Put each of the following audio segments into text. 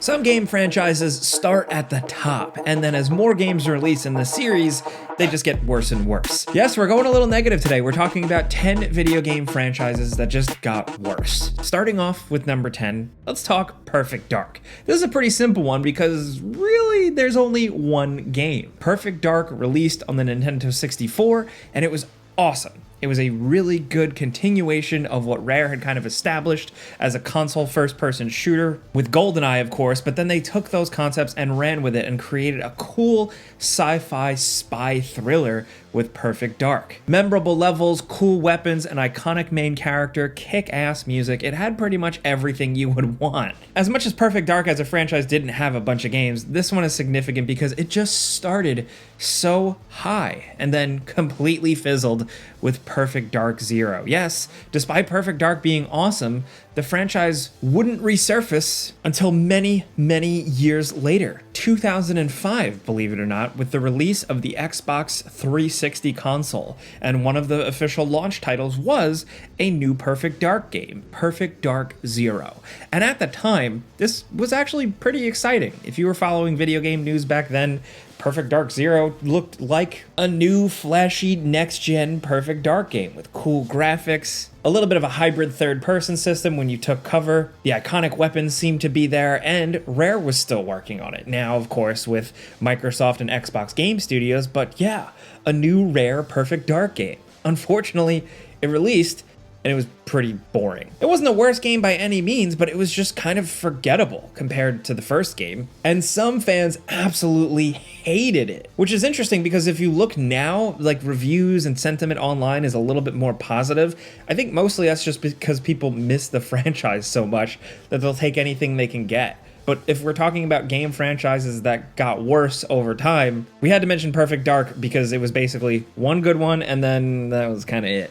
Some game franchises start at the top, and then as more games release in the series, they just get worse and worse. Yes, we're going a little negative today. We're talking about 10 video game franchises that just got worse. Starting off with number 10, let's talk Perfect Dark. This is a pretty simple one because really there's only one game. Perfect Dark released on the Nintendo 64, and it was awesome. It was a really good continuation of what Rare had kind of established as a console first-person shooter, with GoldenEye, of course, but then they took those concepts and ran with it and created a cool sci-fi spy thriller with Perfect Dark. Memorable levels, cool weapons, an iconic main character, kick-ass music. It had pretty much everything you would want. As much as Perfect Dark as a franchise didn't have a bunch of games, this one is significant because it just started so high and then completely fizzled with Perfect Dark Zero. Yes, despite Perfect Dark being awesome, the franchise wouldn't resurface until many, many years later. 2005, believe it or not, with the release of the Xbox 360 console. And one of the official launch titles was a new Perfect Dark game, Perfect Dark Zero. And at the time, this was actually pretty exciting. If you were following video game news back then, Perfect Dark Zero looked like a new, flashy, next-gen Perfect Dark game with cool graphics, a little bit of a hybrid third-person system when you took cover. The iconic weapons seemed to be there, and Rare was still working on it. Now, of course, with Microsoft and Xbox Game Studios, but yeah, a new Rare Perfect Dark game. Unfortunately, it released, and it was pretty boring. It wasn't the worst game by any means, but it was just kind of forgettable compared to the first game, and some fans absolutely hated it. Which is interesting because if you look now, like reviews and sentiment online is a little bit more positive. I think mostly that's just because people miss the franchise so much that they'll take anything they can get. But if we're talking about game franchises that got worse over time, we had to mention Perfect Dark because it was basically one good one, and then that was kind of it.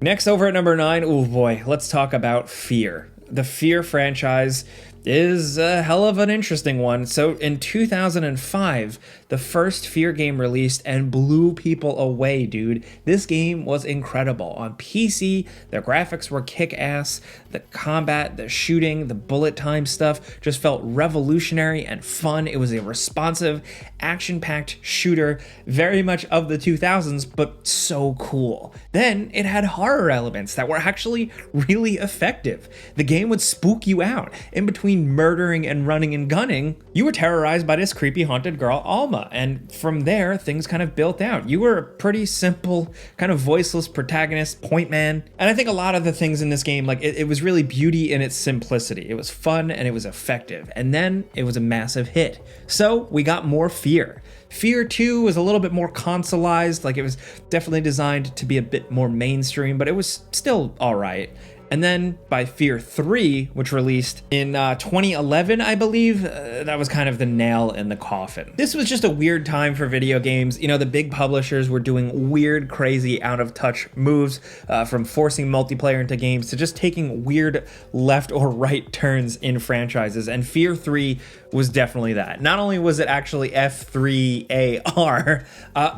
Next, over at number 9, oh boy, let's talk about Fear. The Fear franchise is a hell of an interesting one. So in 2005, the first Fear game released and blew people away, dude. This game was incredible. On PC, the graphics were kick-ass, the combat, the shooting, the bullet time stuff just felt revolutionary and fun. It was a responsive, action-packed shooter, very much of the 2000s, but so cool. Then it had horror elements that were actually really effective. The game would spook you out. In between murdering and running and gunning, you were terrorized by this creepy haunted girl, Alma, and from there, things kind of built out. You were a pretty simple, kind of voiceless protagonist, point man, and I think a lot of the things in this game, like, it was really beauty in its simplicity. It was fun and it was effective, and then it was a massive hit. So we got more Fear. Fear 2 was a little bit more consoleized, like it was definitely designed to be a bit more mainstream, but it was still alright. And then by Fear 3, which released in 2011, I believe, that was kind of the nail in the coffin. This was just a weird time for video games. You know, the big publishers were doing weird, crazy, out-of-touch moves, from forcing multiplayer into games to just taking weird left or right turns in franchises. And Fear 3 was definitely that. Not only was it actually F3AR,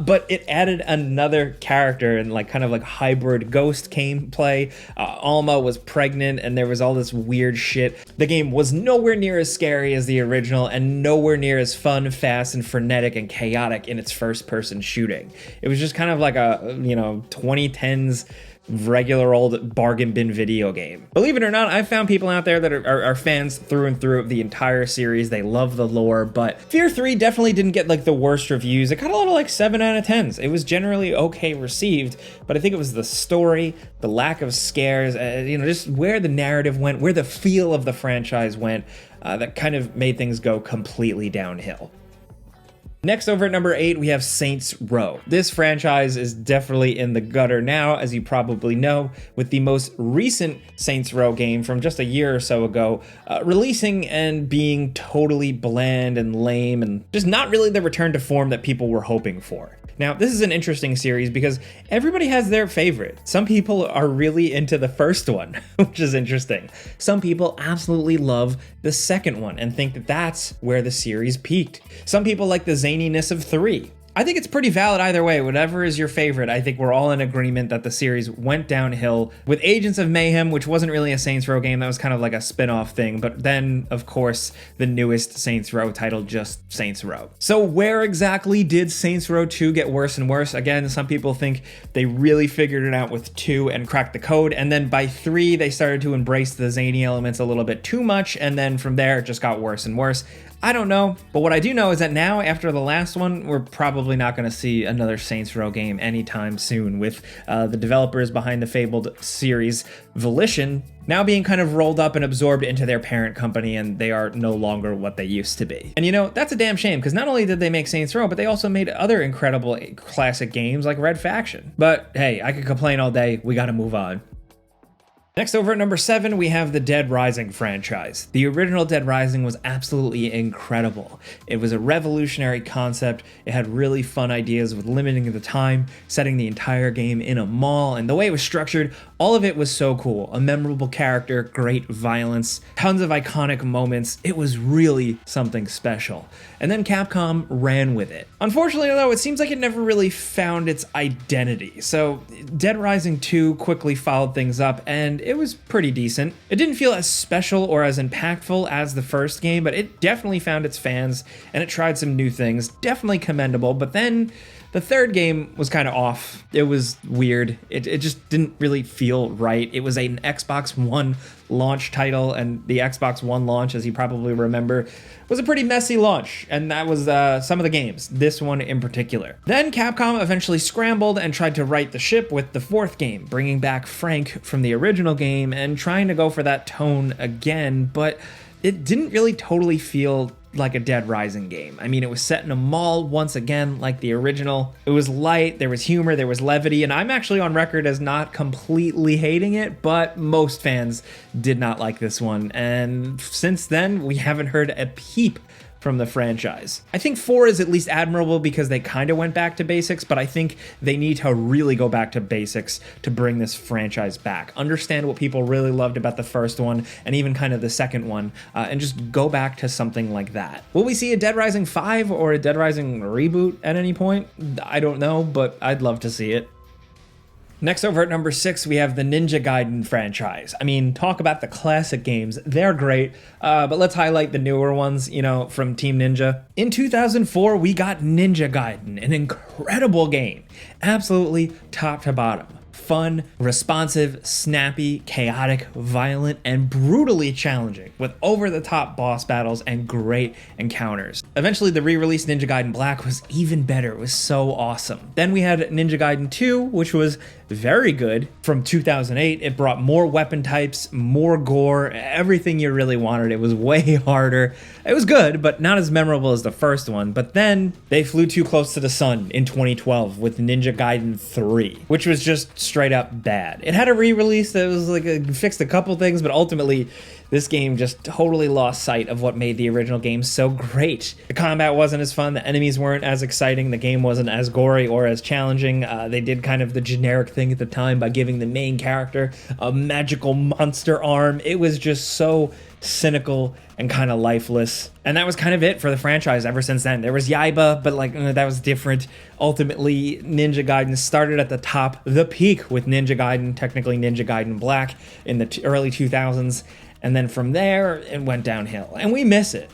but it added another character and like kind of like hybrid ghost gameplay. Alma was pregnant and there was all this weird shit. The game was nowhere near as scary as the original and nowhere near as fun, fast, and frenetic and chaotic in its first-person shooting. It was just kind of like a, 2010s regular old bargain bin video game. Believe it or not, I've found people out there that are fans through and through of the entire series. They love the lore, but Fear 3 definitely didn't get like the worst reviews. It got a lot of like 7 out of 10s. It was generally okay received, but I think it was the story, the lack of scares, just where the narrative went, where the feel of the franchise went, that kind of made things go completely downhill. Next, over at number 8, we have Saints Row. This franchise is definitely in the gutter now, as you probably know, with the most recent Saints Row game from just a year or so ago, releasing and being totally bland and lame and just not really the return to form that people were hoping for. Now, this is an interesting series because everybody has their favorite. Some people are really into the first one, which is interesting. Some people absolutely love the second one and think that that's where the series peaked. Some people like the zaniness of 3. I think it's pretty valid either way. Whatever is your favorite, I think we're all in agreement that the series went downhill with Agents of Mayhem, which wasn't really a Saints Row game. That was kind of like a spin-off thing. But then, of course, the newest Saints Row title, just Saints Row. So where exactly did Saints Row 2 get worse and worse? Again, some people think they really figured it out with 2 and cracked the code. And then by 3, they started to embrace the zany elements a little bit too much. And then from there, it just got worse and worse. I don't know, but what I do know is that now, after the last one, we're probably not going to see another Saints Row game anytime soon, with the developers behind the fabled series, Volition, now being kind of rolled up and absorbed into their parent company, and they are no longer what they used to be. And you know, that's a damn shame, because not only did they make Saints Row, but they also made other incredible classic games like Red Faction. But hey, I could complain all day, we gotta move on. Next, over at number 7, we have the Dead Rising franchise. The original Dead Rising was absolutely incredible. It was a revolutionary concept. It had really fun ideas with limiting the time, setting the entire game in a mall, and the way it was structured, all of it was so cool. A memorable character, great violence, tons of iconic moments. It was really something special. And then Capcom ran with it. Unfortunately, though, it seems like it never really found its identity. So Dead Rising 2 quickly followed things up, and it was pretty decent. It didn't feel as special or as impactful as the first game, but it definitely found its fans, and it tried some new things. Definitely commendable, but then the third game was kind of off. It was weird. It just didn't really feel right. It was an Xbox One launch title, and the Xbox One launch, as you probably remember, was a pretty messy launch, and that was some of the games, this one in particular. Then Capcom eventually scrambled and tried to right the ship with the fourth game, bringing back Frank from the original game and trying to go for that tone again, but it didn't really totally feel like a Dead Rising game. I mean, it was set in a mall once again, like the original. It was light, there was humor, there was levity, and I'm actually on record as not completely hating it, but most fans did not like this one. And since then, we haven't heard a peep from the franchise. I think 4 is at least admirable because they kind of went back to basics, but I think they need to really go back to basics to bring this franchise back. Understand what people really loved about the first one and even kind of the second one, and just go back to something like that. Will we see a Dead Rising 5 or a Dead Rising reboot at any point? I don't know, but I'd love to see it. Next, over at number 6, we have the Ninja Gaiden franchise. I mean, talk about the classic games. They're great, but let's highlight the newer ones, you know, from Team Ninja. In 2004, we got Ninja Gaiden, an incredible game. Absolutely top to bottom. Fun, responsive, snappy, chaotic, violent, and brutally challenging, with over-the-top boss battles and great encounters. Eventually, the re-released Ninja Gaiden Black was even better. It was so awesome. Then we had Ninja Gaiden 2, which was very good. From 2008, it brought more weapon types, more gore, everything you really wanted. It was way harder. It was good, but not as memorable as the first one. But then they flew too close to the sun in 2012 with Ninja Gaiden 3, which was just straight up bad. It had a re-release that was like fixed a couple things, but ultimately this game just totally lost sight of what made the original game so great. The combat wasn't as fun, the enemies weren't as exciting, the game wasn't as gory or as challenging. They did kind of the generic thing at the time by giving the main character a magical monster arm. It was just so cynical and kind of lifeless. And that was kind of it for the franchise ever since then. There was Yaiba, but like that was different. Ultimately, Ninja Gaiden started at the top, the peak with Ninja Gaiden, technically Ninja Gaiden Black in the early 2000s. And then from there, it went downhill. And we miss it.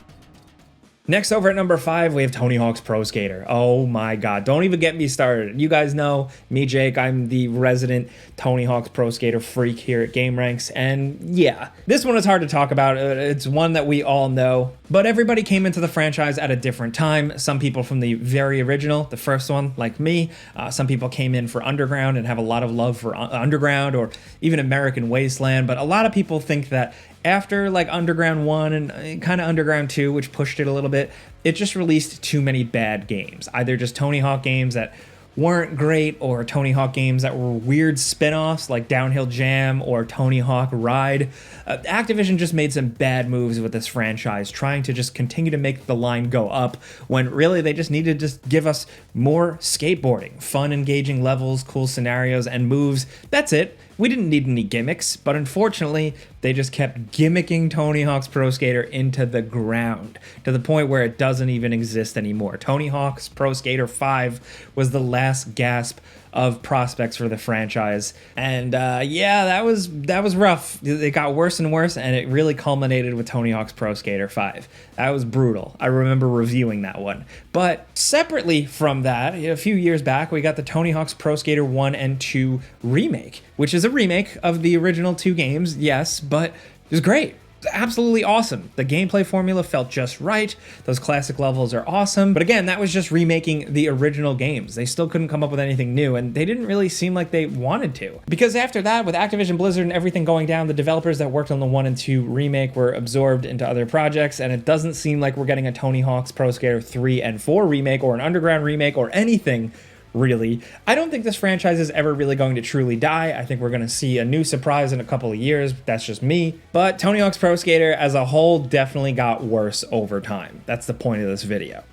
Next, over at number 5, we have Tony Hawk's Pro Skater. Oh my God, don't even get me started. You guys know me, Jake, I'm the resident Tony Hawk's Pro Skater freak here at gameranx. And yeah, this one is hard to talk about. It's one that we all know, but everybody came into the franchise at a different time. Some people from the very original, the first one, like me. Some people came in for Underground and have a lot of love for Underground or even American Wasteland. But a lot of people think that after like Underground 1 and kind of Underground 2, which pushed it a little bit, it just released too many bad games. Either just Tony Hawk games that weren't great, or Tony Hawk games that were weird spin-offs like Downhill Jam or Tony Hawk Ride. Activision just made some bad moves with this franchise, trying to just continue to make the line go up when really they just needed to just give us more skateboarding, fun, engaging levels, cool scenarios, and moves. That's it. We didn't need any gimmicks, but unfortunately, they just kept gimmicking Tony Hawk's Pro Skater into the ground to the point where it doesn't even exist anymore. Tony Hawk's Pro Skater 5 was the last gasp of prospects for the franchise, and yeah, that was rough. It got worse and worse, and it really culminated with Tony Hawk's Pro Skater 5. That was brutal. I remember reviewing that one. But separately from that, a few years back, we got the Tony Hawk's Pro Skater 1 and 2 remake, which is a remake of the original 2 games, yes, but it was great. Absolutely awesome. The gameplay formula felt just right. Those classic levels are awesome. But again, that was just remaking the original games. They still couldn't come up with anything new, and they didn't really seem like they wanted to. Because after that, with Activision Blizzard and everything going down, the developers that worked on the 1 and 2 remake were absorbed into other projects, and it doesn't seem like we're getting a Tony Hawk's Pro Skater 3 and 4 remake or an Underground remake or anything really. I don't think this franchise is ever really going to truly die. I think we're going to see a new surprise in a couple of years. That's just me. But Tony Hawk's Pro Skater as a whole definitely got worse over time. That's the point of this video.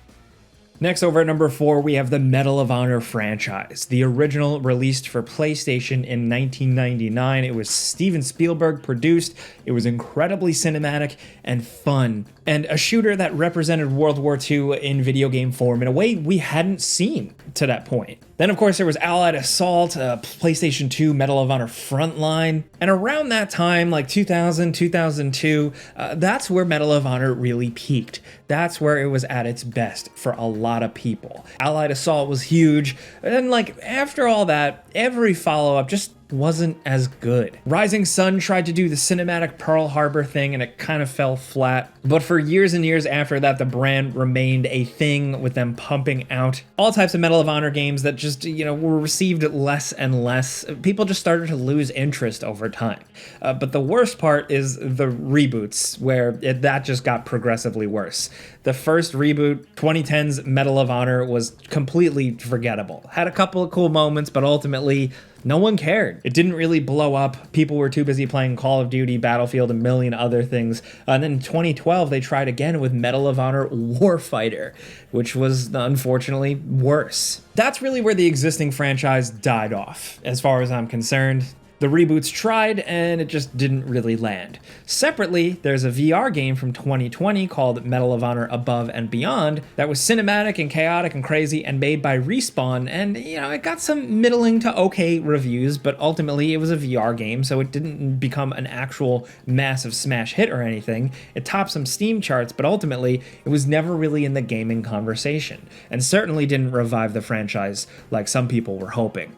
Next, over at number 4, we have the Medal of Honor franchise. The original released for PlayStation in 1999. It was Steven Spielberg produced. It was incredibly cinematic and fun, and a shooter that represented World War II in video game form in a way we hadn't seen to that point. Then, of course, there was Allied Assault, PlayStation 2 Medal of Honor Frontline, and around that time, like 2000, 2002, that's where Medal of Honor really peaked. That's where it was at its best for a lot of people. Allied Assault was huge, and like after all that, every follow-up just wasn't as good. Rising Sun tried to do the cinematic Pearl Harbor thing and it kind of fell flat. But for years and years after that, the brand remained a thing with them pumping out all types of Medal of Honor games that just, were received less and less. People just started to lose interest over time. But the worst part is the reboots, where that just got progressively worse. The first reboot, 2010's Medal of Honor, was completely forgettable. Had a couple of cool moments, but ultimately, no one cared. It didn't really blow up. People were too busy playing Call of Duty, Battlefield, a million other things. And then in 2012, they tried again with Medal of Honor Warfighter, which was unfortunately worse. That's really where the existing franchise died off, as far as I'm concerned. The reboots tried, and it just didn't really land. Separately, there's a VR game from 2020 called Medal of Honor Above and Beyond that was cinematic and chaotic and crazy and made by Respawn, and, it got some middling to okay reviews, but ultimately it was a VR game, so it didn't become an actual massive smash hit or anything. It topped some Steam charts, but ultimately it was never really in the gaming conversation, and certainly didn't revive the franchise like some people were hoping.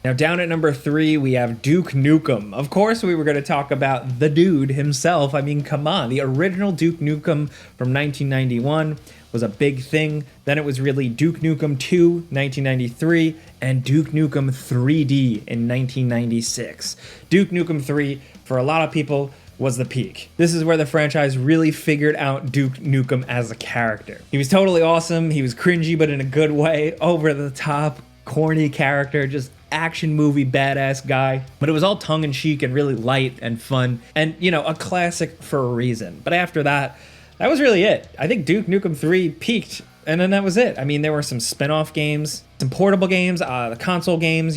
Now, down at number 3, we have Duke Nukem. Of course, we were going to talk about the dude himself. I mean, come on. The original Duke Nukem from 1991 was a big thing. Then it was really Duke Nukem 2, 1993, and Duke Nukem 3D in 1996. Duke Nukem 3, for a lot of people, was the peak. This is where the franchise really figured out Duke Nukem as a character. He was totally awesome. He was cringy, but in a good way. Over the top, corny character, just action movie badass guy, but it was all tongue-in-cheek and really light and fun and a classic for a reason. But after that was really it. I think Duke Nukem 3 peaked, and then that was it. I mean, there were some spin-off games, some portable games, the console games,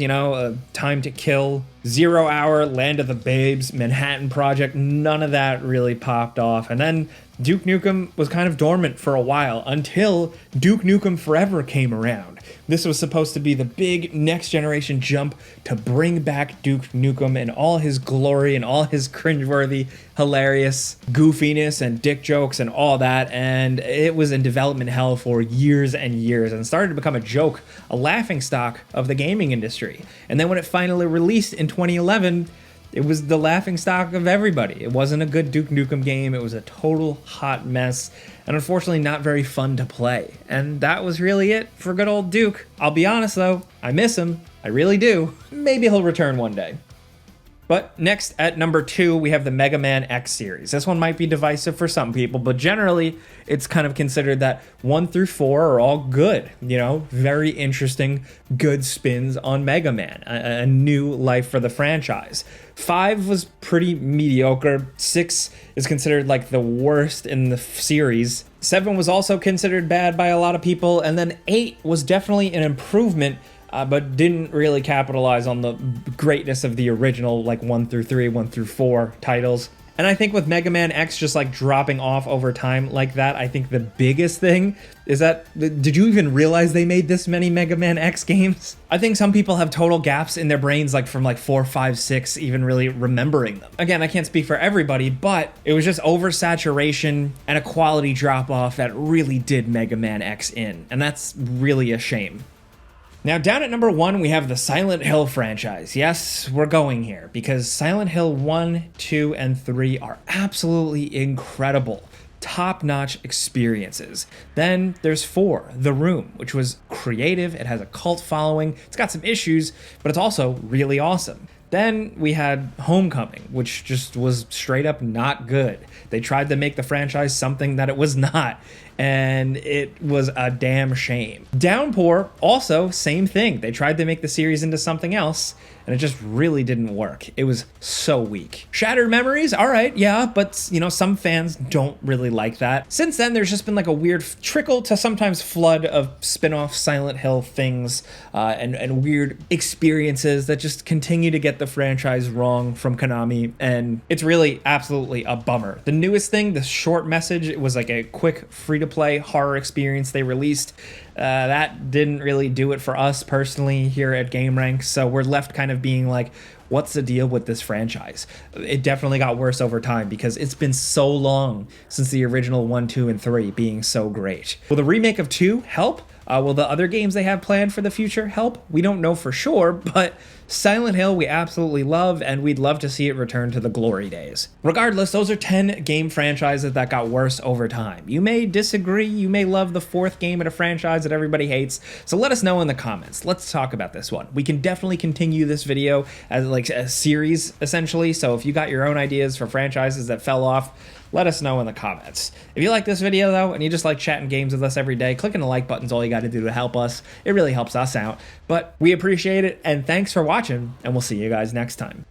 Time to Kill, 0 Hour, Land of the Babes, Manhattan Project. None of that really popped off. And then Duke Nukem was kind of dormant for a while until Duke Nukem Forever came around. This was supposed to be the big next generation jump to bring back Duke Nukem in all his glory and all his cringeworthy, hilarious goofiness and dick jokes and all that. And it was in development hell for years and years and started to become a joke, a laughingstock of the gaming industry. And then when it finally released in 2011, it was the laughingstock of everybody. It wasn't a good Duke Nukem game. It was a total hot mess, and unfortunately not very fun to play. And that was really it for good old Duke. I'll be honest though, I miss him. I really do. Maybe he'll return one day. But next at number 2, we have the Mega Man X series. This one might be divisive for some people, but generally it's kind of considered that 1 through 4 are all good. Very interesting, good spins on Mega Man. A new life for the franchise. 5 was pretty mediocre. 6 is considered like the worst in the series. 7 was also considered bad by a lot of people. And then 8 was definitely an improvement but didn't really capitalize on the greatness of the original, like 1 through 3, 1 through 4 titles. And I think with Mega Man X just like dropping off over time like that, I think the biggest thing is that, did you even realize they made this many Mega Man X games? I think some people have total gaps in their brains, like from like 4, 5, 6, even really remembering them. Again, I can't speak for everybody, but it was just oversaturation and a quality drop off that really did Mega Man X in. And that's really a shame. Now, down at number 1, we have the Silent Hill franchise. Yes, we're going here because Silent Hill 1, 2, and 3 are absolutely incredible, top-notch experiences. Then there's 4, The Room, which was creative, it has a cult following, it's got some issues, but it's also really awesome. Then we had Homecoming, which just was straight up not good. They tried to make the franchise something that it was not, and it was a damn shame. Downpour, also same thing. They tried to make the series into something else, and it just really didn't work. It was so weak. Shattered Memories, all right, yeah, but you know, some fans don't really like that. Since then, there's just been like a weird trickle to sometimes flood of spin-off Silent Hill things and weird experiences that just continue to get the franchise wrong from Konami, and it's really absolutely a bummer. The newest thing, the short message, it was like a quick free-to-play horror experience they released. That didn't really do it for us personally here at gameranx, so we're left kind of being like, what's the deal with this franchise? It definitely got worse over time because it's been so long since the original 1, 2, and 3 being so great. Will the remake of 2 help? Will the other games they have planned for the future help? We don't know for sure, but Silent Hill we absolutely love, and we'd love to see it return to the glory days. Regardless, those are 10 game franchises that got worse over time. You may disagree, you may love the 4th game in a franchise that everybody hates, so let us know in the comments. Let's talk about this one. We can definitely continue this video as like a series, essentially, so if you got your own ideas for franchises that fell off, let us know in the comments. If you like this video though, and you just like chatting games with us every day, clicking the like button's all you got to do to help us. It really helps us out, but we appreciate it, and thanks for watching, and we'll see you guys next time.